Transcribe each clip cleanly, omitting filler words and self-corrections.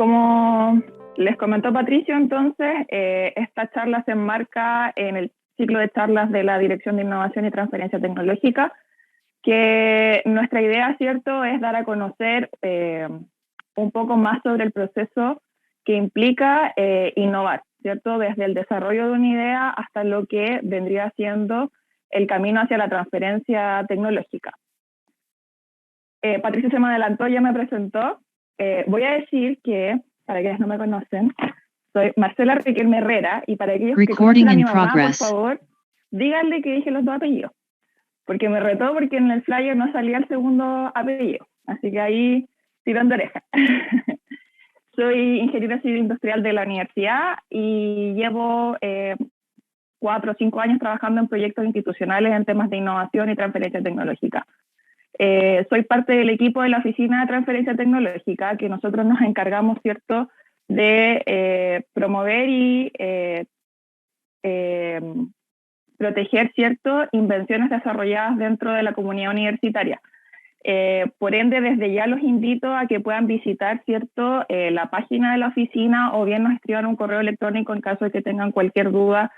como les comentó Patricio, entonces, esta charla se enmarca en el ciclo de charlas de la Dirección de Innovación y Transferencia Tecnológica, que nuestra idea, ¿cierto?, es dar a conocer un poco más sobre el proceso que implica innovar, ¿cierto?, desde el desarrollo de una idea hasta lo que vendría siendo el camino hacia la transferencia tecnológica. Patricio se me adelantó, ya me presentó. Voy a decir que, para quienes no me conocen, soy Marcela Riquelme Herrera, y para aquellos que conocen a mi mamá, por favor, díganle que dije los dos apellidos, porque me retó porque en el flyer no salía el segundo apellido, así que ahí tirón de oreja. Soy ingeniera civil industrial de la universidad y llevo 4 o 5 años trabajando en proyectos institucionales en temas de innovación y transferencia tecnológica. Soy parte del equipo de la Oficina de Transferencia Tecnológica, que nosotros nos encargamos, ¿cierto?, de promover y proteger, ¿cierto?, invenciones desarrolladas dentro de la comunidad universitaria. Por ende, desde ya los invito a que puedan visitar, ¿cierto?, la página de la oficina, o bien nos escriban un correo electrónico en caso de que tengan cualquier duda,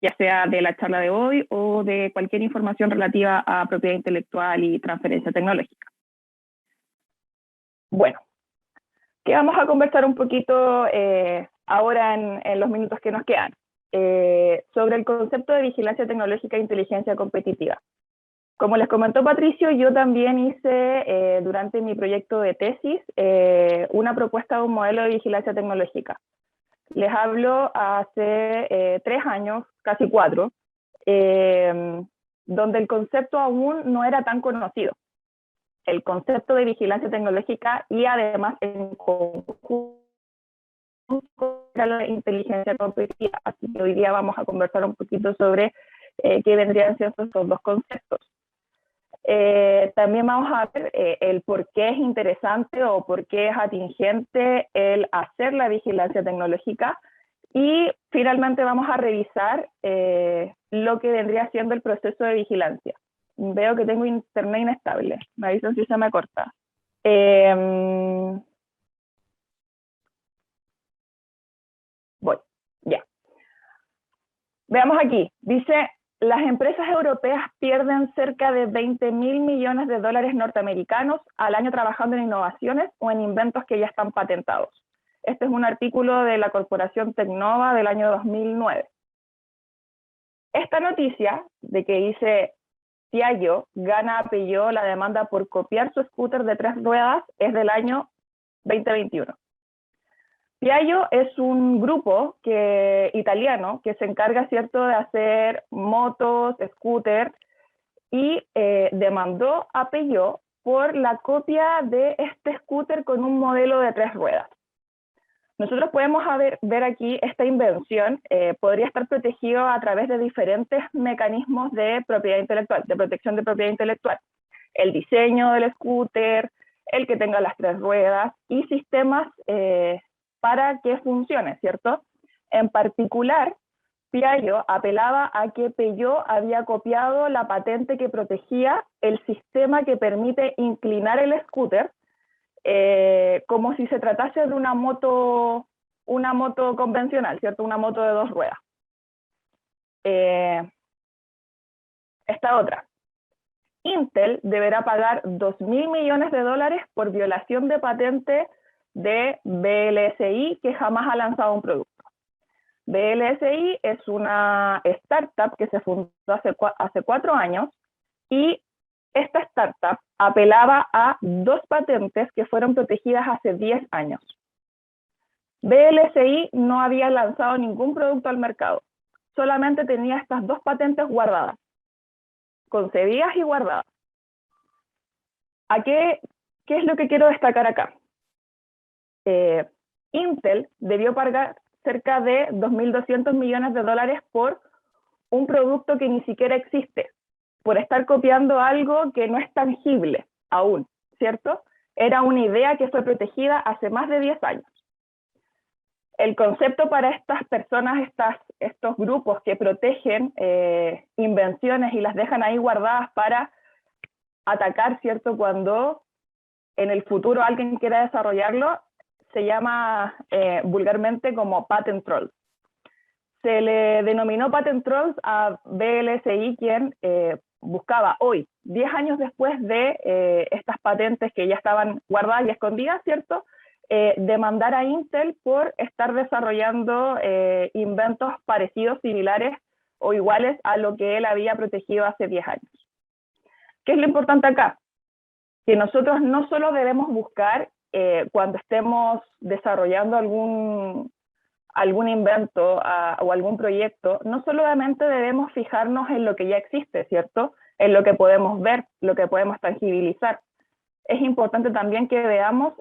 ya sea de la charla de hoy o de cualquier información relativa a propiedad intelectual y transferencia tecnológica. Bueno, que vamos a conversar un poquito ahora en los minutos que nos quedan, sobre el concepto de vigilancia tecnológica e inteligencia competitiva. Como les comentó Patricio, yo también hice durante mi proyecto de tesis una propuesta de un modelo de vigilancia tecnológica. Les hablo hace 3 años, casi 4, donde el concepto aún no era tan conocido. El concepto de vigilancia tecnológica y además en conjunto con la inteligencia competitiva. Así que hoy día vamos a conversar un poquito sobre qué vendrían siendo estos dos conceptos. También vamos a ver el por qué es interesante o por qué es atingente el hacer la vigilancia tecnológica, y finalmente vamos a revisar lo que vendría siendo el proceso de vigilancia. Veo que tengo internet inestable, me avisan si se me corta. Voy, ya. Veamos aquí, dice: las empresas europeas pierden cerca de 20.000 millones de dólares norteamericanos al año trabajando en innovaciones o en inventos que ya están patentados. Este es un artículo de la corporación Tecnova del año 2009. Esta noticia de que dice Piaggio gana a Peugeot la demanda por copiar su scooter de 3 ruedas es del año 2021. Piaggio es un grupo italiano que se encarga, ¿cierto?, de hacer motos, scooters, y demandó a Peugeot por la copia de este scooter con un modelo de 3 ruedas. Nosotros podemos ver aquí esta invención, podría estar protegido a través de diferentes mecanismos de propiedad intelectual, de protección de propiedad intelectual. El diseño del scooter, el que tenga las 3 ruedas y sistemas para que funcione, ¿cierto? En particular, Piaggio apelaba a que Peugeot había copiado la patente que protegía el sistema que permite inclinar el scooter como si se tratase de una moto convencional, ¿cierto? Una moto de 2 ruedas. Esta otra. Intel deberá pagar 2.000 millones de dólares por violación de patente de VLSI, que jamás ha lanzado un producto. VLSI es una startup que se fundó hace 4 años, y esta startup apelaba a 2 patentes que fueron protegidas hace 10 años. VLSI no había lanzado ningún producto al mercado, solamente tenía estas 2 patentes guardadas, concebidas y guardadas. ¿Qué es lo que quiero destacar acá? Intel debió pagar cerca de 2.200 millones de dólares por un producto que ni siquiera existe, por estar copiando algo que no es tangible aún, ¿cierto? Era una idea que fue protegida hace más de 10 años. El concepto para estas personas, estos grupos que protegen invenciones y las dejan ahí guardadas para atacar, ¿cierto?, cuando en el futuro alguien quiera desarrollarlo, se llama vulgarmente como patent trolls. Se le denominó patent trolls a VLSI, quien buscaba hoy, 10 años después de estas patentes que ya estaban guardadas y escondidas, ¿cierto?, demandar a Intel por estar desarrollando inventos parecidos, similares o iguales a lo que él había protegido hace 10 años. ¿Qué es lo importante acá? Que nosotros no solo debemos buscar cuando estemos desarrollando algún invento o algún proyecto, no solamente debemos fijarnos en lo que ya existe, ¿cierto?, en lo que podemos ver, lo que podemos tangibilizar. Es importante también que veamos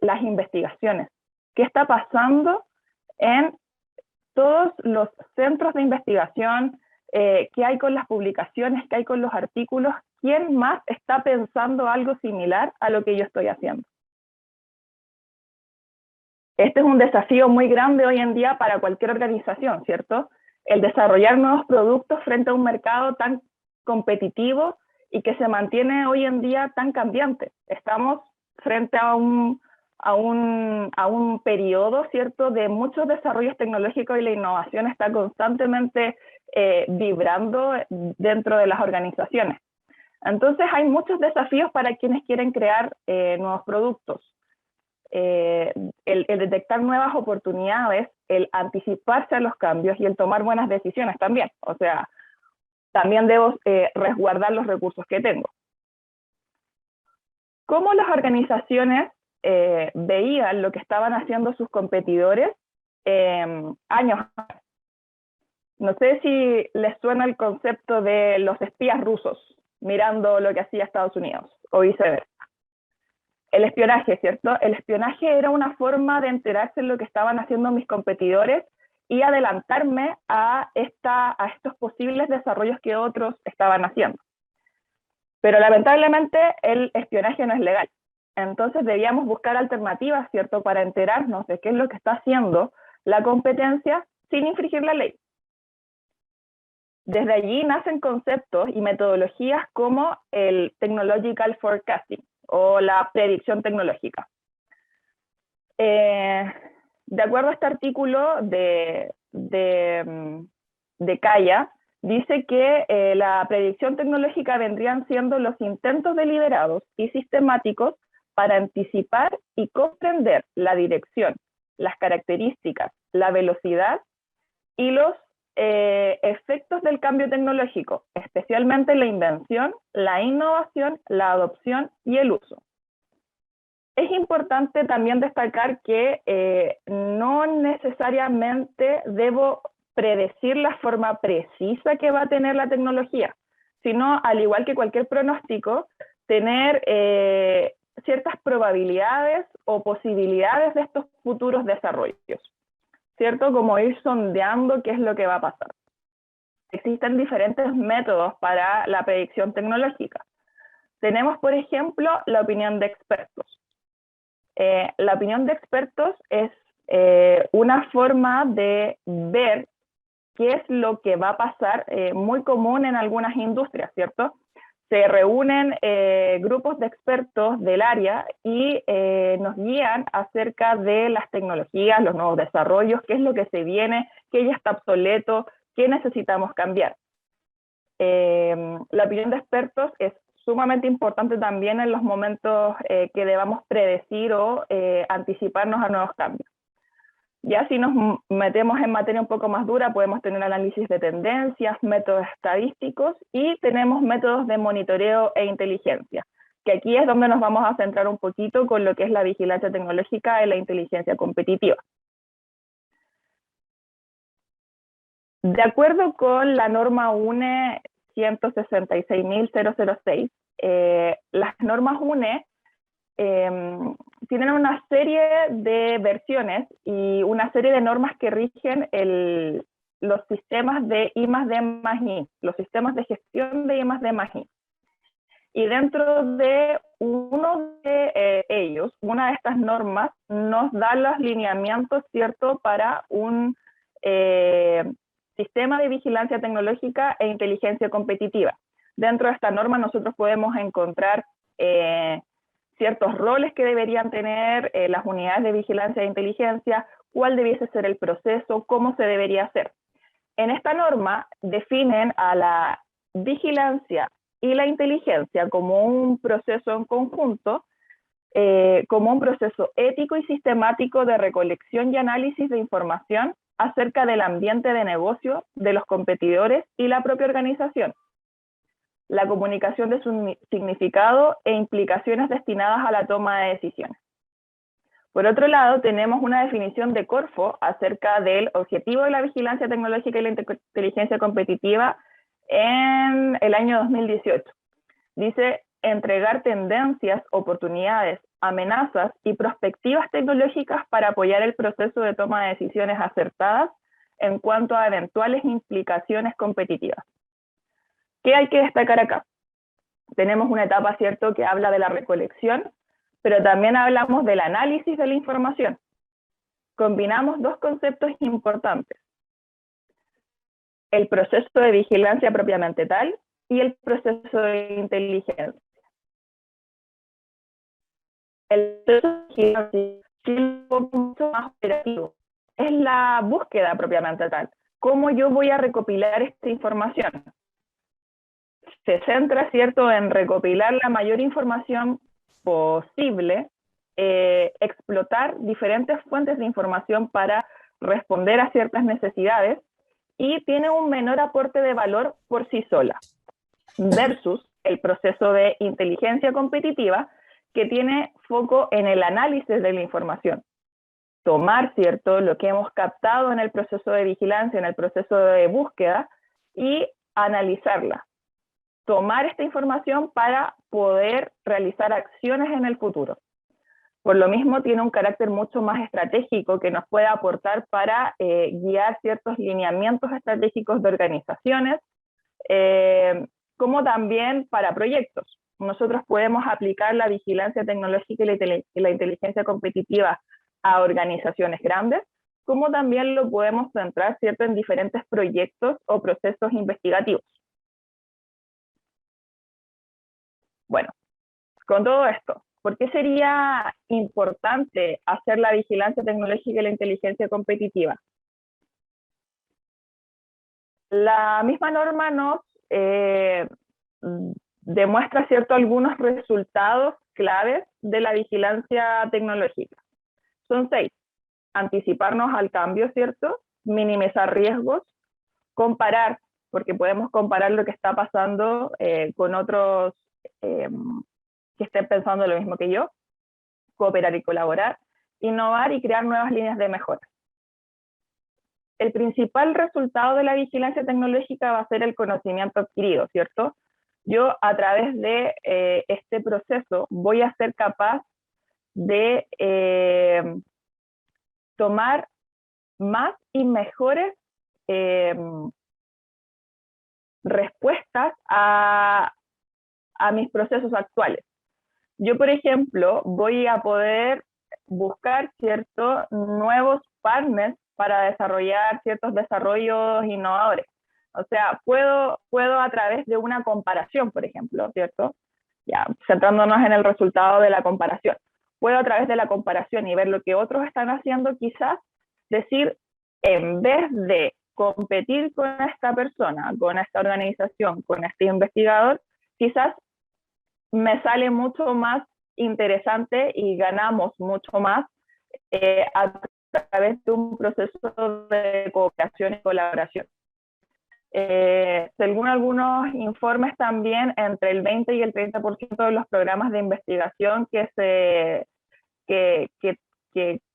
las investigaciones. ¿Qué está pasando en todos los centros de investigación? ¿Qué hay con las publicaciones? ¿Qué hay con los artículos? ¿Quién más está pensando algo similar a lo que yo estoy haciendo? Este es un desafío muy grande hoy en día para cualquier organización, ¿cierto? El desarrollar nuevos productos frente a un mercado tan competitivo y que se mantiene hoy en día tan cambiante. Estamos frente a un periodo, ¿cierto?, de muchos desarrollos tecnológicos, y la innovación está constantemente vibrando dentro de las organizaciones. Entonces hay muchos desafíos para quienes quieren crear nuevos productos. El detectar nuevas oportunidades, el anticiparse a los cambios y el tomar buenas decisiones también. O sea, también debo resguardar los recursos que tengo. ¿Cómo las organizaciones veían lo que estaban haciendo sus competidores años antes? No sé si les suena el concepto de los espías rusos mirando lo que hacía Estados Unidos, o viceversa. El espionaje, ¿cierto? El espionaje era una forma de enterarse de lo que estaban haciendo mis competidores y adelantarme a estos posibles desarrollos que otros estaban haciendo. Pero lamentablemente el espionaje no es legal. Entonces debíamos buscar alternativas, ¿cierto?, para enterarnos de qué es lo que está haciendo la competencia sin infringir la ley. Desde allí nacen conceptos y metodologías como el Technological Forecasting o la predicción tecnológica. De acuerdo a este artículo de Kaya, dice que la predicción tecnológica vendrían siendo los intentos deliberados y sistemáticos para anticipar y comprender la dirección, las características, la velocidad y los efectos del cambio tecnológico, especialmente la invención, la innovación, la adopción y el uso. Es importante también destacar que no necesariamente debo predecir la forma precisa que va a tener la tecnología, sino, al igual que cualquier pronóstico, tener ciertas probabilidades o posibilidades de estos futuros desarrollos, ¿cierto? Como ir sondeando qué es lo que va a pasar. Existen diferentes métodos para la predicción tecnológica. Tenemos, por ejemplo, la opinión de expertos. La opinión de expertos es una forma de ver qué es lo que va a pasar, muy común en algunas industrias, ¿cierto? Se reúnen grupos de expertos del área y nos guían acerca de las tecnologías, los nuevos desarrollos, qué es lo que se viene, qué ya está obsoleto, qué necesitamos cambiar. La opinión de expertos es sumamente importante también en los momentos que debamos predecir o anticiparnos a nuevos cambios. Ya si nos metemos en materia un poco más dura, podemos tener análisis de tendencias, métodos estadísticos y tenemos métodos de monitoreo e inteligencia, que aquí es donde nos vamos a centrar un poquito con lo que es la vigilancia tecnológica y la inteligencia competitiva. De acuerdo con la norma UNE 166.006, las normas UNE tienen una serie de versiones y una serie de normas que rigen los sistemas de I+D+I, los sistemas de gestión de I+D+I. Y dentro de uno de ellos, una de estas normas nos da los lineamientos, ¿cierto?, para un sistema de vigilancia tecnológica e inteligencia competitiva. Dentro de esta norma nosotros podemos encontrar ciertos roles que deberían tener las unidades de vigilancia e inteligencia, cuál debiese ser el proceso, cómo se debería hacer. En esta norma definen a la vigilancia y la inteligencia como un proceso en conjunto, como un proceso ético y sistemático de recolección y análisis de información acerca del ambiente de negocio de los competidores y la propia organización, la comunicación de su significado e implicaciones destinadas a la toma de decisiones. Por otro lado, tenemos una definición de Corfo acerca del objetivo de la vigilancia tecnológica y la inteligencia competitiva en el año 2018. Dice, entregar tendencias, oportunidades, amenazas y perspectivas tecnológicas para apoyar el proceso de toma de decisiones acertadas en cuanto a eventuales implicaciones competitivas. ¿Qué hay que destacar acá? Tenemos una etapa, ¿cierto?, que habla de la recolección, pero también hablamos del análisis de la información. Combinamos dos conceptos importantes: el proceso de vigilancia propiamente tal y el proceso de inteligencia. El proceso de vigilancia tiene un mucho más operativo. Es la búsqueda propiamente tal. ¿Cómo yo voy a recopilar esta información? Se centra, ¿cierto?, en recopilar la mayor información posible, explotar diferentes fuentes de información para responder a ciertas necesidades, y tiene un menor aporte de valor por sí sola, versus el proceso de inteligencia competitiva, que tiene foco en el análisis de la información. Tomar, ¿cierto?, lo que hemos captado en el proceso de vigilancia, en el proceso de búsqueda, y analizarla. Tomar esta información para poder realizar acciones en el futuro. Por lo mismo, tiene un carácter mucho más estratégico que nos puede aportar para guiar ciertos lineamientos estratégicos de organizaciones, como también para proyectos. Nosotros podemos aplicar la vigilancia tecnológica y la inteligencia competitiva a organizaciones grandes, como también lo podemos centrar, ¿cierto?, en diferentes proyectos o procesos investigativos. Bueno, con todo esto, ¿por qué sería importante hacer la vigilancia tecnológica y la inteligencia competitiva? La misma norma nos demuestra, ¿cierto?, algunos resultados claves de la vigilancia tecnológica. Son 6. Anticiparnos al cambio, ¿cierto? Minimizar riesgos, comparar, porque podemos comparar lo que está pasando con otros que estén pensando lo mismo que yo, cooperar y colaborar, innovar y crear nuevas líneas de mejora. El principal resultado de la vigilancia tecnológica va a ser el conocimiento adquirido, ¿cierto? Yo, a través de este proceso, voy a ser capaz de tomar más y mejores respuestas a mis procesos actuales. Yo, por ejemplo, voy a poder buscar ciertos nuevos partners para desarrollar ciertos desarrollos innovadores. O sea, puedo a través de una comparación, por ejemplo, ¿cierto? Ya, centrándonos en el resultado de la comparación. Puedo, a través de la comparación y ver lo que otros están haciendo, quizás decir, en vez de competir con esta persona, con esta organización, con este investigador, quizás me sale mucho más interesante y ganamos mucho más a través de un proceso de cooperación y colaboración. Según algunos informes, también entre el 20 y el 30% de los programas de investigación que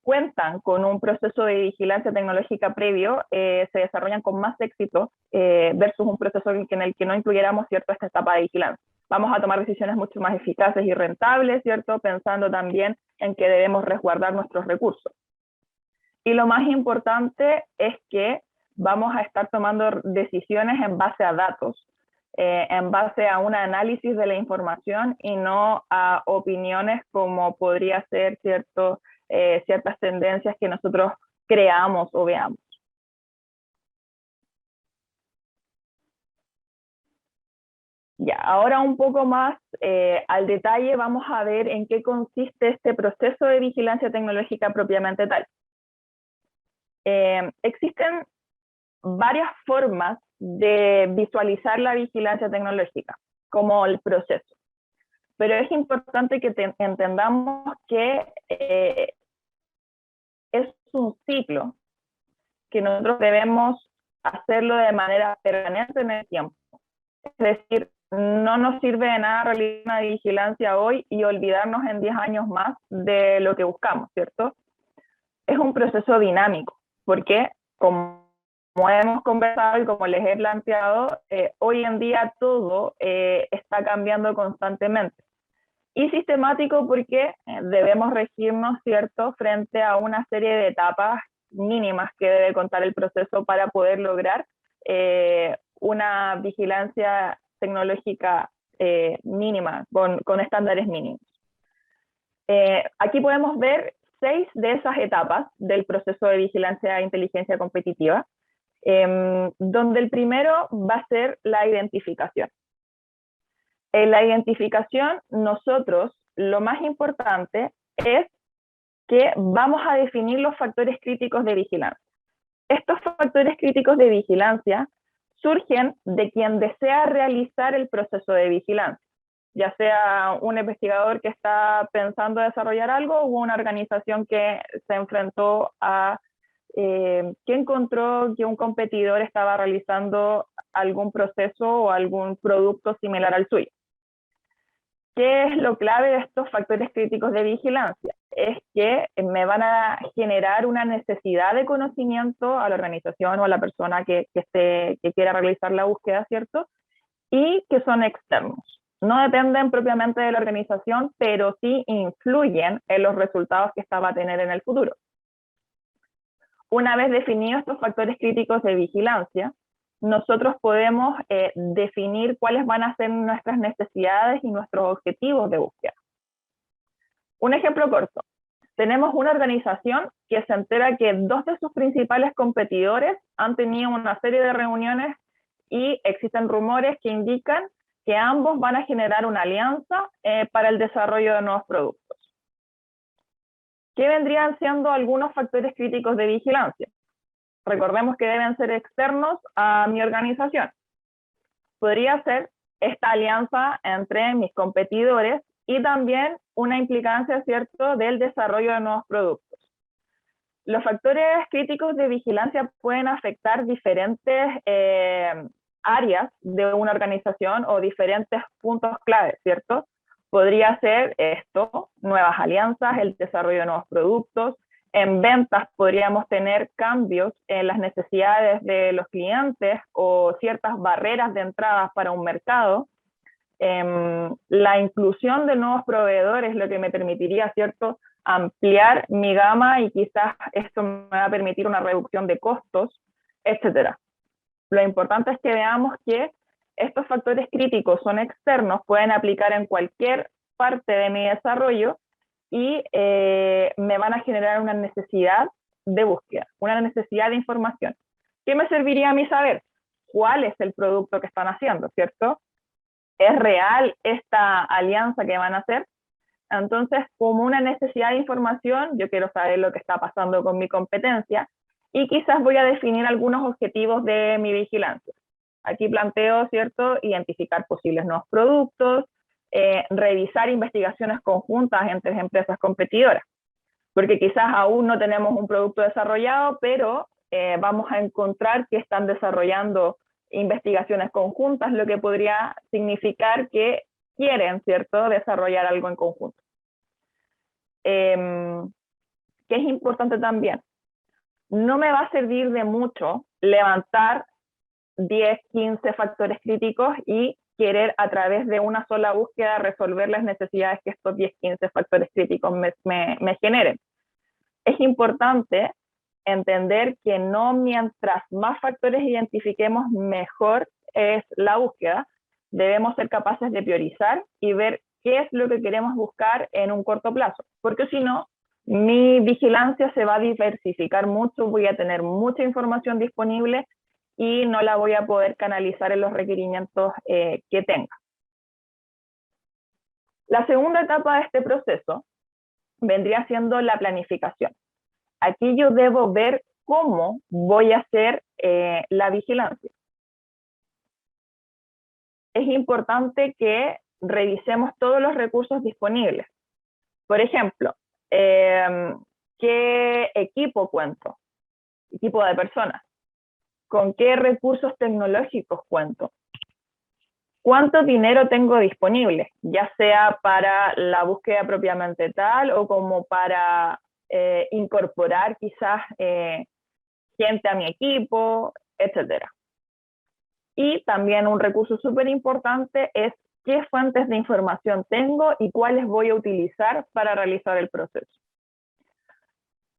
cuentan con un proceso de vigilancia tecnológica previo se desarrollan con más éxito versus un proceso en el que no incluyéramos, ¿cierto?, esta etapa de vigilancia. Vamos a tomar decisiones mucho más eficaces y rentables, ¿cierto?, pensando también en que debemos resguardar nuestros recursos. Y lo más importante es que vamos a estar tomando decisiones en base a datos, en base a un análisis de la información y no a opiniones como podría ser ciertas tendencias que nosotros creamos o veamos. Ya, ahora un poco más al detalle vamos a ver en qué consiste este proceso de vigilancia tecnológica propiamente tal. Existen varias formas de visualizar la vigilancia tecnológica, como el proceso. Pero es importante que entendamos que es un ciclo que nosotros debemos hacerlo de manera permanente en el tiempo. Es decir, no nos sirve de nada realizar una vigilancia hoy y olvidarnos en 10 años más de lo que buscamos, ¿cierto? Es un proceso dinámico, porque como hemos conversado y como les he planteado, hoy en día todo está cambiando constantemente. Y sistemático porque debemos regirnos, ¿cierto?, frente a una serie de etapas mínimas que debe contar el proceso para poder lograr una vigilancia tecnológica mínima, con estándares mínimos. Aquí podemos ver 6 de esas etapas del proceso de vigilancia e inteligencia competitiva, donde el primero va a ser la identificación. En la identificación, nosotros, lo más importante es que vamos a definir los factores críticos de vigilancia. Estos factores críticos de vigilancia surgen de quien desea realizar el proceso de vigilancia, ya sea un investigador que está pensando desarrollar algo o una organización que se enfrentó a que encontró que un competidor estaba realizando algún proceso o algún producto similar al suyo. ¿Qué es lo clave de estos factores críticos de vigilancia? Es que me van a generar una necesidad de conocimiento a la organización o a la persona que quiera realizar la búsqueda, ¿cierto? Y que son externos. No dependen propiamente de la organización, pero sí influyen en los resultados que esta va a tener en el futuro. Una vez definidos estos factores críticos de vigilancia, nosotros podemos definir cuáles van a ser nuestras necesidades y nuestros objetivos de búsqueda. Un ejemplo corto. Tenemos una organización que se entera que 2 de sus principales competidores han tenido una serie de reuniones y existen rumores que indican que ambos van a generar una alianza para el desarrollo de nuevos productos. ¿Qué vendrían siendo algunos factores críticos de vigilancia? Recordemos que deben ser externos a mi organización. Podría ser esta alianza entre mis competidores y también una implicancia, ¿cierto?, del desarrollo de nuevos productos. Los factores críticos de vigilancia pueden afectar diferentes áreas de una organización o diferentes puntos clave, ¿cierto? Podría ser esto, nuevas alianzas, el desarrollo de nuevos productos. En ventas podríamos tener cambios en las necesidades de los clientes o ciertas barreras de entrada para un mercado. La inclusión de nuevos proveedores, lo que me permitiría, ¿cierto?, ampliar mi gama y quizás esto me va a permitir una reducción de costos, etcétera. Lo importante es que veamos que estos factores críticos son externos, pueden aplicar en cualquier parte de mi desarrollo y me van a generar una necesidad de búsqueda, una necesidad de información. ¿Qué me serviría a mí saber? ¿Cuál es el producto que están haciendo, cierto? ¿Es real esta alianza que van a hacer? Entonces, como una necesidad de información, yo quiero saber lo que está pasando con mi competencia y quizás voy a definir algunos objetivos de mi vigilancia. Aquí planteo, ¿cierto?, identificar posibles nuevos productos, revisar investigaciones conjuntas entre empresas competidoras, porque quizás aún no tenemos un producto desarrollado, pero vamos a encontrar que están desarrollando investigaciones conjuntas, lo que podría significar que quieren, ¿cierto?, desarrollar algo en conjunto. Que es importante también, no me va a servir de mucho levantar 10, 15 factores críticos y querer a través de una sola búsqueda resolver las necesidades que estos 10, 15 factores críticos me generen. Es importante entender que no mientras más factores identifiquemos, mejor es la búsqueda. Debemos ser capaces de priorizar y ver qué es lo que queremos buscar en un corto plazo, porque si no, mi vigilancia se va a diversificar mucho, voy a tener mucha información disponible y no la voy a poder canalizar en los requerimientos que tenga. La segunda etapa de este proceso vendría siendo la planificación. Aquí yo debo ver cómo voy a hacer la vigilancia. Es importante que revisemos todos los recursos disponibles. Por ejemplo, ¿qué equipo cuento? Equipo de personas. ¿Con qué recursos tecnológicos cuento? ¿Cuánto dinero tengo disponible? Ya sea para la búsqueda propiamente tal o como para incorporar quizás gente a mi equipo, etcétera. Y también un recurso súper importante es qué fuentes de información tengo y cuáles voy a utilizar para realizar el proceso.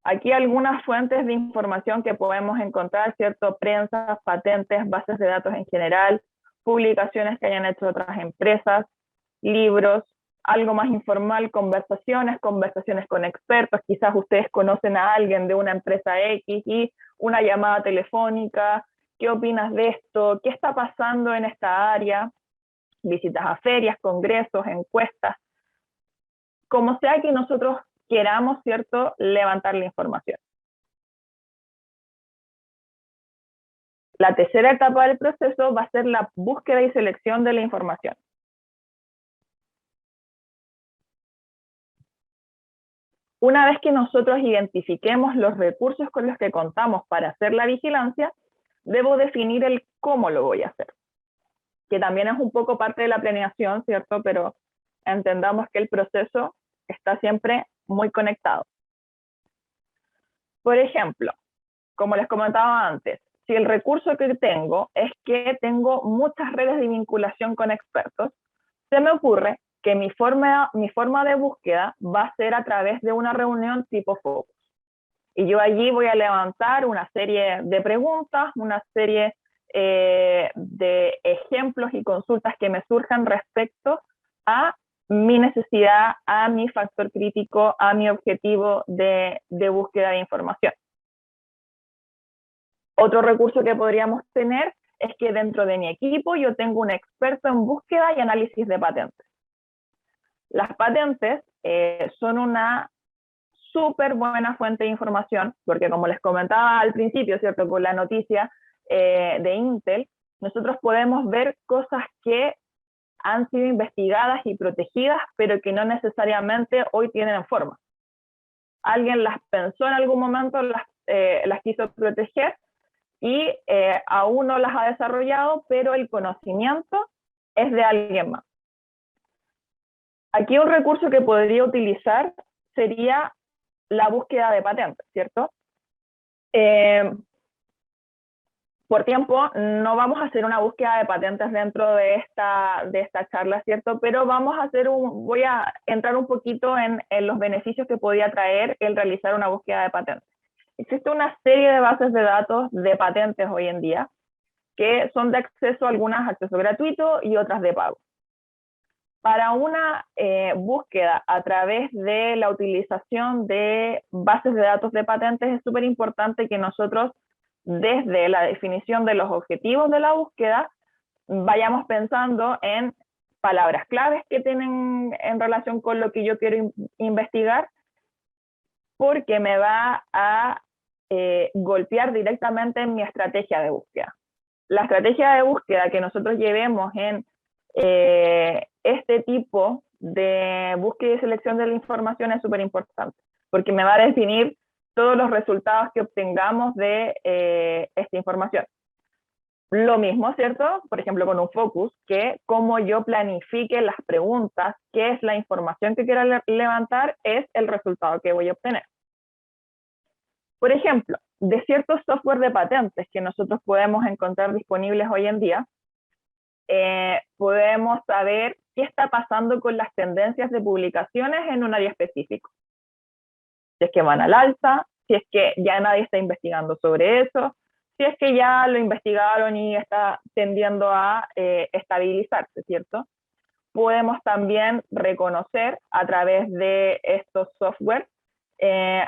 Aquí algunas fuentes de información que podemos encontrar, ¿cierto? Prensa, patentes, bases de datos en general, publicaciones que hayan hecho otras empresas, libros, algo más informal, conversaciones con expertos, quizás ustedes conocen a alguien de una empresa X y una llamada telefónica, ¿qué opinas de esto? ¿Qué está pasando en esta área? Visitas a ferias, congresos, encuestas, como sea que nosotros queramos, ¿cierto?, levantar la información. La tercera etapa del proceso va a ser la búsqueda y selección de la información. Una vez que nosotros identifiquemos los recursos con los que contamos para hacer la vigilancia, debo definir el cómo lo voy a hacer, que también es un poco parte de la planeación, ¿cierto? Pero entendamos que el proceso está siempre muy conectado. Por ejemplo, como les comentaba antes, si el recurso que tengo es que tengo muchas redes de vinculación con expertos, se me ocurre que mi forma de búsqueda va a ser a través de una reunión tipo focus. Y yo allí voy a levantar una serie de preguntas, una serie de ejemplos y consultas que me surjan respecto a mi necesidad, a mi factor crítico, a mi objetivo de búsqueda de información. Otro recurso que podríamos tener es que dentro de mi equipo yo tengo un experto en búsqueda y análisis de patentes. Las patentes son una súper buena fuente de información, porque como les comentaba al principio, ¿cierto?, con la noticia de Intel, nosotros podemos ver cosas que han sido investigadas y protegidas, pero que no necesariamente hoy tienen forma. Alguien las pensó en algún momento, las quiso proteger, y aún no las ha desarrollado, pero el conocimiento es de alguien más. Aquí un recurso que podría utilizar sería la búsqueda de patentes, ¿cierto? Por tiempo no vamos a hacer una búsqueda de patentes dentro de esta charla, ¿cierto? Pero voy a entrar un poquito en los beneficios que podría traer el realizar una búsqueda de patentes. Existe una serie de bases de datos de patentes hoy en día que son de acceso, algunas acceso gratuito y otras de pago. Para una búsqueda a través de la utilización de bases de datos de patentes es súper importante que nosotros, desde la definición de los objetivos de la búsqueda, vayamos pensando en palabras claves que tienen en relación con lo que yo quiero investigar, porque me va a golpear directamente en mi estrategia de búsqueda. La estrategia de búsqueda que nosotros llevemos en este tipo de búsqueda y selección de la información es súper importante, porque me va a definir todos los resultados que obtengamos de esta información. Lo mismo, ¿cierto? Por ejemplo, con un focus, que como yo planifique las preguntas, qué es la información que quiero levantar, es el resultado que voy a obtener. Por ejemplo, de ciertos software de patentes que nosotros podemos encontrar disponibles hoy en día, podemos saber qué está pasando con las tendencias de publicaciones en un área específico. Si es que van al alza, si es que ya nadie está investigando sobre eso, si es que ya lo investigaron y está tendiendo a estabilizarse, ¿cierto? Podemos también reconocer a través de estos software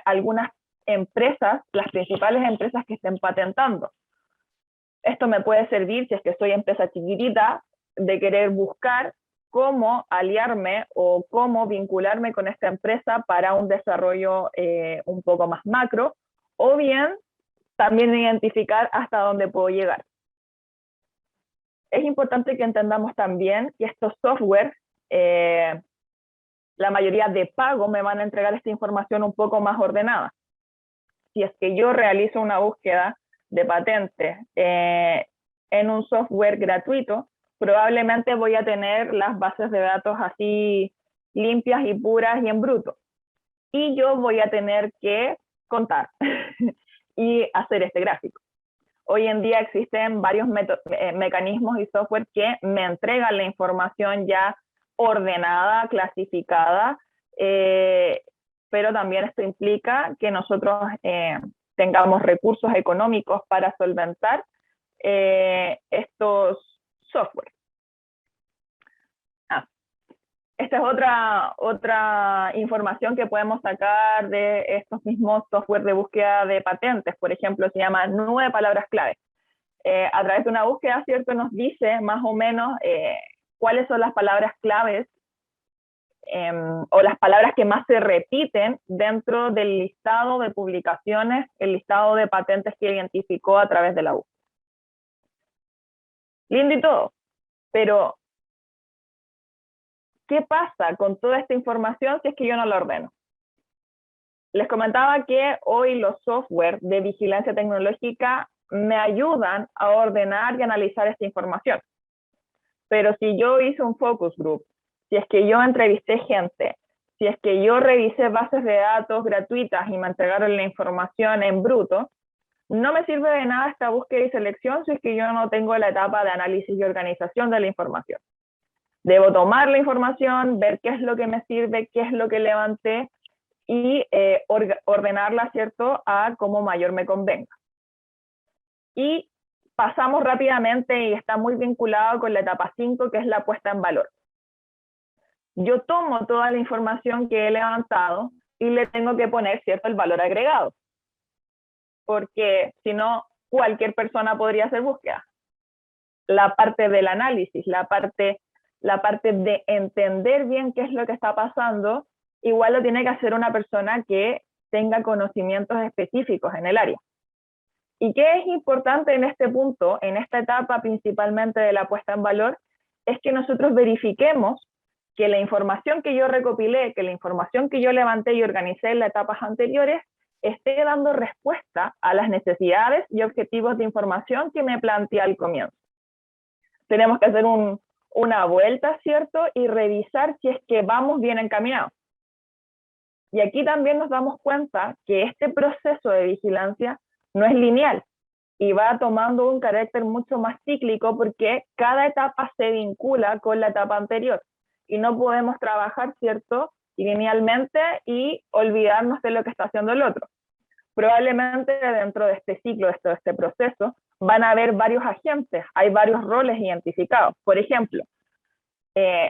algunas empresas, las principales empresas que estén patentando. Esto me puede servir, si es que soy empresa chiquitita, de querer buscar cómo aliarme o cómo vincularme con esta empresa para un desarrollo un poco más macro, o bien también identificar hasta dónde puedo llegar. Es importante que entendamos también que estos software, la mayoría de pago, me van a entregar esta información un poco más ordenada. Si es que yo realizo una búsqueda de patente en un software gratuito, probablemente voy a tener las bases de datos así limpias y puras y en bruto. Y yo voy a tener que contar y hacer este gráfico. Hoy en día existen varios mecanismos y software que me entregan la información ya ordenada, clasificada, pero también esto implica que nosotros tengamos recursos económicos para solventar estos software. Esta es otra información que podemos sacar de estos mismos software de búsqueda de patentes. Por ejemplo, se llama nube de palabras clave. A través de una búsqueda, ¿cierto?, nos dice más o menos cuáles son las palabras claves o las palabras que más se repiten dentro del listado de publicaciones, el listado de patentes que identificó a través de la búsqueda. Lindo y todo, pero ¿qué pasa con toda esta información si es que yo no la ordeno? Les comentaba que hoy los software de vigilancia tecnológica me ayudan a ordenar y analizar esta información. Pero si yo hice un focus group, si es que yo entrevisté gente, si es que yo revisé bases de datos gratuitas y me entregaron la información en bruto, no me sirve de nada esta búsqueda y selección si es que yo no tengo la etapa de análisis y organización de la información. Debo tomar la información, ver qué es lo que me sirve, qué es lo que levanté y ordenarla, ¿cierto?, a como mayor me convenga. Y pasamos rápidamente, y está muy vinculado con la etapa 5, que es la puesta en valor. Yo tomo toda la información que he levantado y le tengo que poner, ¿cierto?, el valor agregado. Porque si no, cualquier persona podría hacer búsqueda. La parte del análisis, la parte de entender bien qué es lo que está pasando, igual lo tiene que hacer una persona que tenga conocimientos específicos en el área. ¿Y qué es importante en este punto, en esta etapa principalmente de la puesta en valor? Es que nosotros verifiquemos que la información que yo recopilé, que la información que yo levanté y organicé en las etapas anteriores, esté dando respuesta a las necesidades y objetivos de información que me planteé al comienzo. Tenemos que hacer una vuelta, ¿cierto? Y revisar si es que vamos bien encaminados. Y aquí también nos damos cuenta que este proceso de vigilancia no es lineal y va tomando un carácter mucho más cíclico porque cada etapa se vincula con la etapa anterior y no podemos trabajar, ¿cierto?, linealmente y olvidarnos de lo que está haciendo el otro. Probablemente dentro de este ciclo, de este proceso, van a haber varios agentes, hay varios roles identificados. Por ejemplo,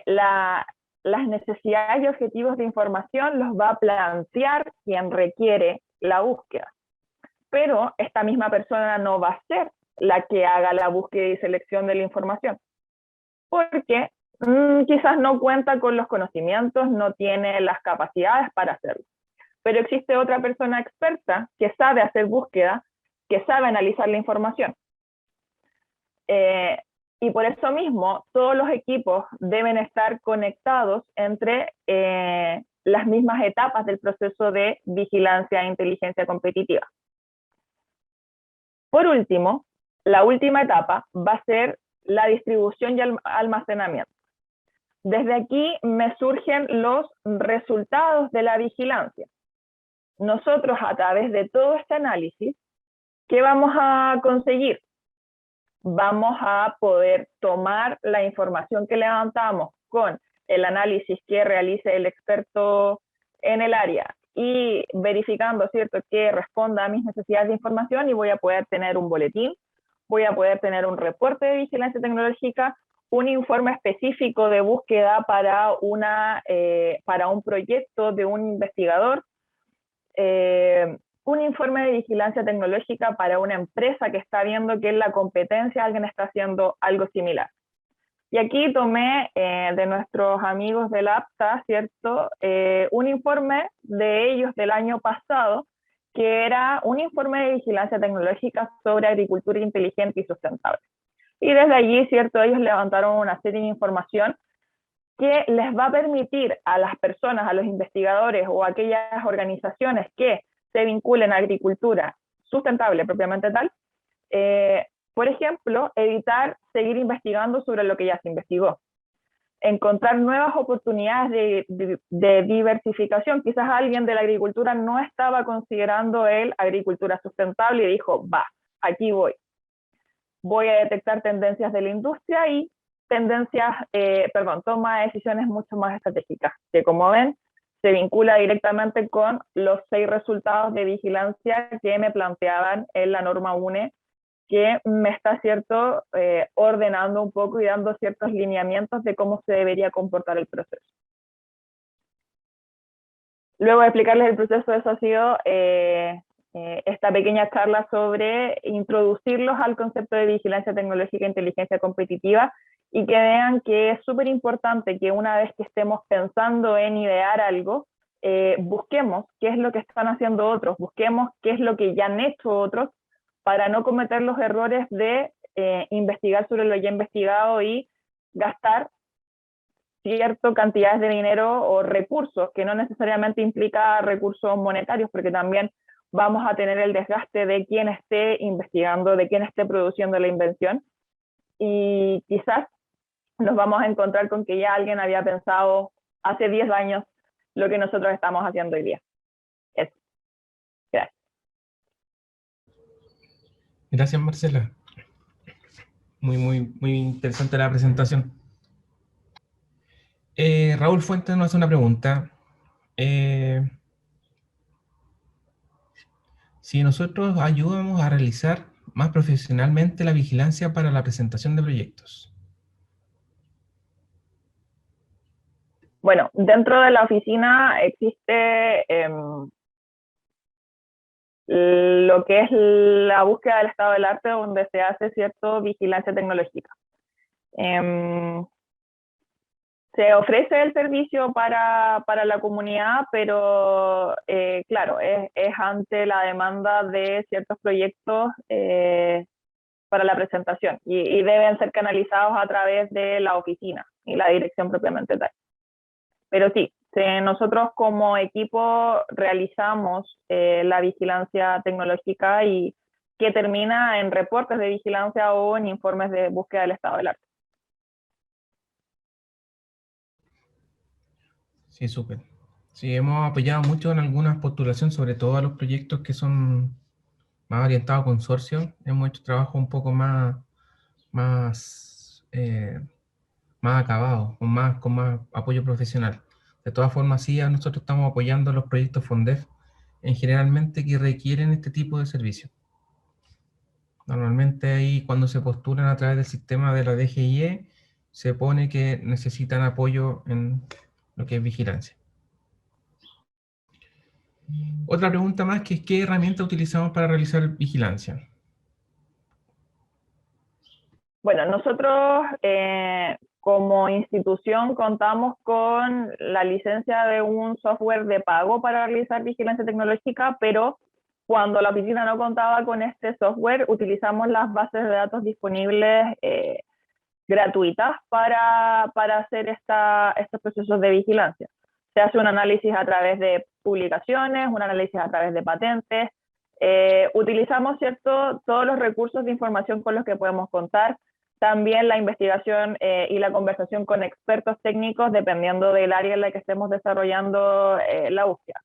las necesidades y objetivos de información los va a plantear quien requiere la búsqueda. Pero esta misma persona no va a ser la que haga la búsqueda y selección de la información, porque quizás no cuenta con los conocimientos, no tiene las capacidades para hacerlo. Pero existe otra persona experta que sabe hacer búsqueda, que sabe analizar la información. Y por eso mismo, todos los equipos deben estar conectados entre las mismas etapas del proceso de vigilancia e inteligencia competitiva. Por último, la última etapa va a ser la distribución y almacenamiento. Desde aquí me surgen los resultados de la vigilancia. Nosotros, a través de todo este análisis, ¿qué vamos a conseguir? Vamos a poder tomar la información que levantamos con el análisis que realice el experto en el área y verificando, ¿cierto?, que responda a mis necesidades de información, y voy a poder tener un boletín, voy a poder tener un reporte de vigilancia tecnológica, un informe específico de búsqueda para un proyecto de un investigador, un informe de vigilancia tecnológica para una empresa que está viendo que en la competencia alguien está haciendo algo similar. Y aquí tomé de nuestros amigos del APTA, ¿cierto? Un informe de ellos del año pasado, que era un informe de vigilancia tecnológica sobre agricultura inteligente y sustentable. Y desde allí, ¿cierto? Ellos levantaron una serie de información que les va a permitir a las personas, a los investigadores o a aquellas organizaciones que se vinculen a agricultura sustentable propiamente tal, por ejemplo, evitar seguir investigando sobre lo que ya se investigó, encontrar nuevas oportunidades de diversificación. Quizás alguien de la agricultura no estaba considerando el agricultura sustentable y dijo, va, aquí voy a detectar tendencias de la industria y toma de decisiones mucho más estratégicas, que como ven, se vincula directamente con los 6 resultados de vigilancia que me planteaban en la norma UNE, que me está, ¿cierto?, ordenando un poco y dando ciertos lineamientos de cómo se debería comportar el proceso. Luego de explicarles el proceso, eso ha sido esta pequeña charla sobre introducirlos al concepto de vigilancia tecnológica e inteligencia competitiva, y que vean que es súper importante que una vez que estemos pensando en idear algo, busquemos qué es lo que están haciendo otros, busquemos qué es lo que ya han hecho otros, para no cometer los errores de investigar sobre lo ya investigado y gastar ciertas cantidades de dinero o recursos, que no necesariamente implica recursos monetarios, porque también vamos a tener el desgaste de quien esté investigando, de quien esté produciendo la invención, y quizás nos vamos a encontrar con que ya alguien había pensado hace 10 años lo que nosotros estamos haciendo hoy día. Eso. Gracias. Gracias, Marcela. Muy interesante la presentación. Raúl Fuentes nos hace una pregunta. Si nosotros ayudamos a realizar más profesionalmente la vigilancia para la presentación de proyectos. Bueno, dentro de la oficina existe lo que es la búsqueda del estado del arte, donde se hace cierto vigilancia tecnológica. Se ofrece el servicio para la comunidad, pero claro, es ante la demanda de ciertos proyectos para la presentación, y deben ser canalizados a través de la oficina y la dirección propiamente tal. Pero sí, nosotros como equipo realizamos la vigilancia tecnológica, y que termina en reportes de vigilancia o en informes de búsqueda del estado del arte. Sí, súper. Sí, hemos apoyado mucho en algunas postulaciones, sobre todo a los proyectos que son más orientados a consorcio. Hemos hecho trabajo un poco más, más acabado, con más apoyo profesional. De todas formas, sí, nosotros estamos apoyando los proyectos FONDEF en generalmente que requieren este tipo de servicio. Normalmente ahí cuando se postulan a través del sistema de la DGIE, se pone que necesitan apoyo en lo que es vigilancia. Otra pregunta más, que es ¿qué herramienta utilizamos para realizar vigilancia? Bueno, nosotros como institución contamos con la licencia de un software de pago para realizar vigilancia tecnológica, pero cuando la oficina no contaba con este software, utilizamos las bases de datos disponibles gratuitas para hacer estos procesos de vigilancia. Se hace un análisis a través de publicaciones, un análisis a través de patentes. Utilizamos, ¿cierto?, todos los recursos de información con los que podemos contar. También la investigación y la conversación con expertos técnicos, dependiendo del área en la que estemos desarrollando la búsqueda.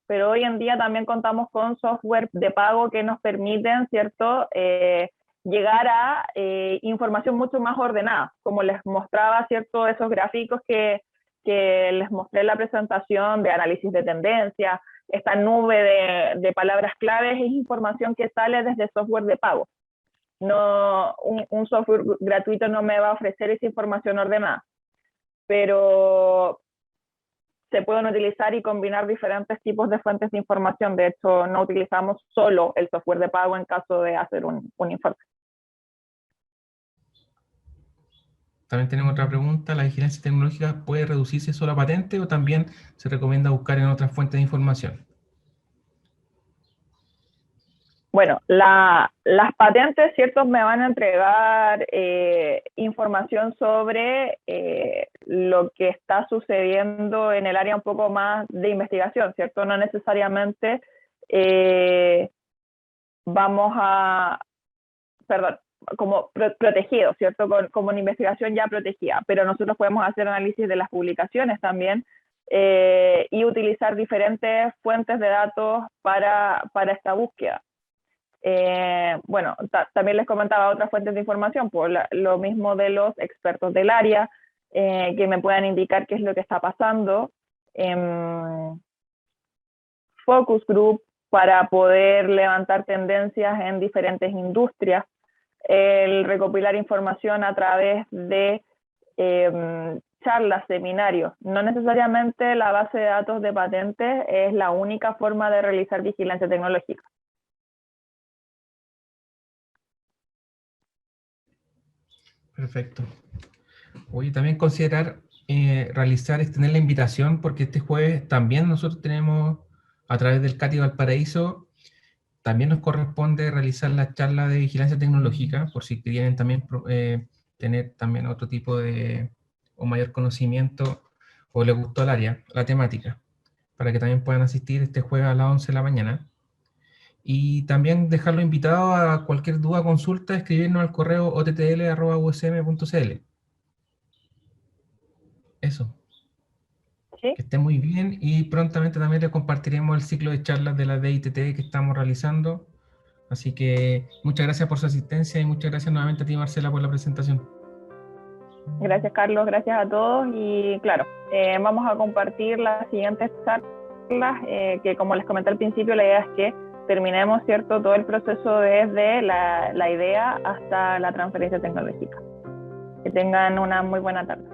Pero hoy en día también contamos con software de pago que nos permiten, ¿cierto?, llegar a información mucho más ordenada, como les mostraba, ¿cierto?, esos gráficos que les mostré en la presentación de análisis de tendencia. Esta nube de palabras claves es información que sale desde software de pago. No, un software gratuito no me va a ofrecer esa información ordenada, pero se pueden utilizar y combinar diferentes tipos de fuentes de información. De hecho, no utilizamos solo el software de pago en caso de hacer un informe. También tenemos otra pregunta. ¿La vigilancia tecnológica puede reducirse solo a patente o también se recomienda buscar en otras fuentes de información? Bueno, las patentes, ¿cierto? Me van a entregar información sobre lo que está sucediendo en el área un poco más de investigación, ¿cierto? No necesariamente vamos a, perdón, como protegido, ¿cierto? Como una investigación ya protegida, pero nosotros podemos hacer análisis de las publicaciones también y utilizar diferentes fuentes de datos para esta búsqueda. Bueno, también les comentaba otras fuentes de información, pues lo mismo de los expertos del área, que me puedan indicar qué es lo que está pasando, focus group para poder levantar tendencias en diferentes industrias, el recopilar información a través de charlas, seminarios. No necesariamente la base de datos de patentes es la única forma de realizar vigilancia tecnológica. Perfecto. Oye, también considerar extender la invitación, porque este jueves también nosotros tenemos, a través del CATI Valparaíso, también nos corresponde realizar la charla de vigilancia tecnológica, por si quieren también tener también otro tipo de, o mayor conocimiento, o les gustó el área, la temática, para que también puedan asistir este jueves a las 11 de la mañana. Y también dejarlo invitado a cualquier duda, consulta, escribirnos al correo ottl@usm.cl. Eso. ¿Sí? Que esté muy bien y prontamente también les compartiremos el ciclo de charlas de la DITT que estamos realizando. Así que muchas gracias por su asistencia y muchas gracias nuevamente a ti, Marcela, por la presentación. Gracias, Carlos, gracias a todos y claro, vamos a compartir las siguientes charlas que como les comenté al principio, la idea es que terminemos, ¿cierto?, todo el proceso desde la idea hasta la transferencia tecnológica. Que tengan una muy buena tarde.